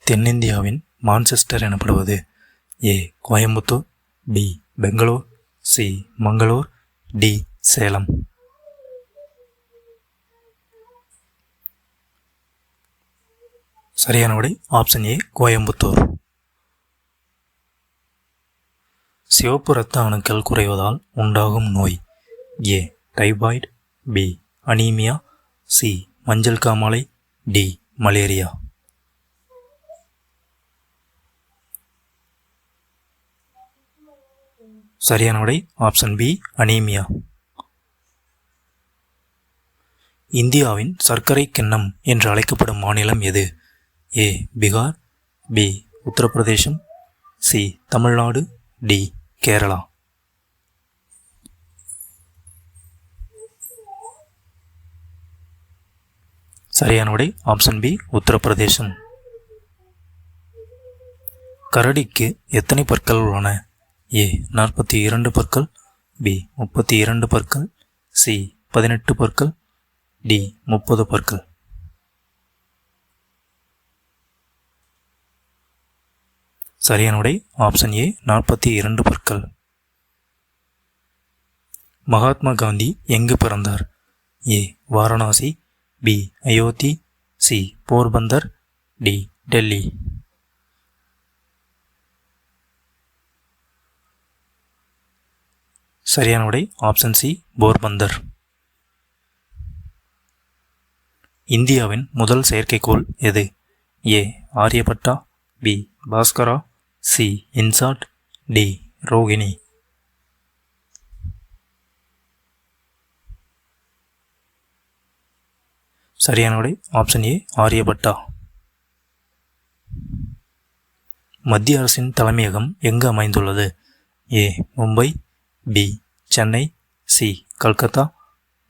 தென்னிந்தியாவின் மான்செஸ்டர் எனப்படுவது? A Coimbatore, B Bangalore, C Mangalore, D Salem. சரியான விடை ஆப்ஷன் ஏ கோயம்புத்தூர். சிவப்பு இரத்த அணுக்கள் குறைவதால் உண்டாகும் நோய். ஏ டைபாய்டு, பி அனீமியா, சி மஞ்சள் காமாலை, டி மலேரியா. சரியான விடை ஆப்ஷன் பி அனீமியா. இந்தியாவின் சர்க்கரை கிண்ணம் என்று அழைக்கப்படும் மாநிலம் எது? A Bihar, B Uttar Pradesh, C Tamil Nadu, D Kerala. சரியான விடை ஆப்ஷன் பி உத்தரப்பிரதேசம். கரடிக்கு எத்தனை பற்கள் உள்ளன? ஏ 42 பற்கள், பி 32 பற்கள், சி 18 பற்கள், டி 30 பற்கள். சரியான விடை ஆப்ஷன் ஏ 42 பற்கள். மகாத்மா காந்தி எங்கு பிறந்தார்? A Varanasi, B Ayodhya, C Porbandar, D Delhi. சரியான விடை ஆப்ஷன் சி போர்பந்தர். இந்தியாவின் முதல் செயற்கைக்கோள் எது? A Aryabhata, B Bhaskara, C INSAT, D Rohini. சரியான விடை ஆப்ஷன் ஏ ஆரியபட்டா. மத்திய அரசின் தலைமையகம் எங்கு அமைந்துள்ளது? A Mumbai, B Chennai, C Calcutta,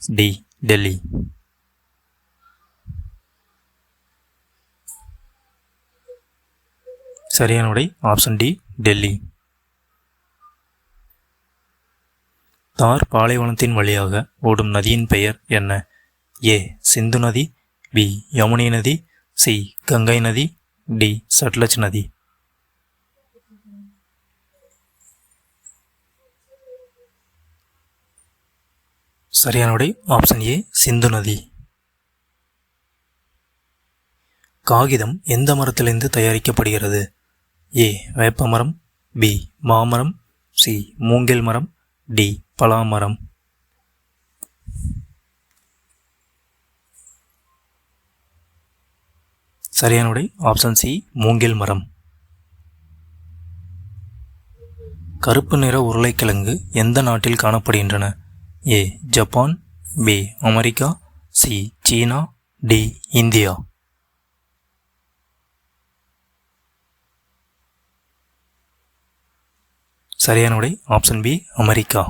D Delhi. சரியான விடை ஆப்ஷன் டி டெல்லி. தார் பாலைவனத்தின் வழியாக ஓடும் நதியின் பெயர் என்ன? ஏ சிந்து நதி, பி யமுனை நதி, சி கங்கை நதி, டி சட்லஜ் நதி. சரியான விடை ஆப்ஷன் ஏ சிந்து நதி. காகிதம் எந்த மரத்திலிருந்து தயாரிக்கப்படுகிறது? ஏ வேப்பமரம், பி மாமரம், சி மூங்கில் மரம், டி பலாமரம். சரியான விடை ஆப்ஷன் சி மூங்கில் மரம். கருப்பு நிற உருளைக்கிழங்கு எந்த நாட்டில் காணப்படுகின்றன? A Japan, B America, C சீனா, டி இந்தியா. சரியான விடை ஆப்ஷன் பி அமெரிக்கா.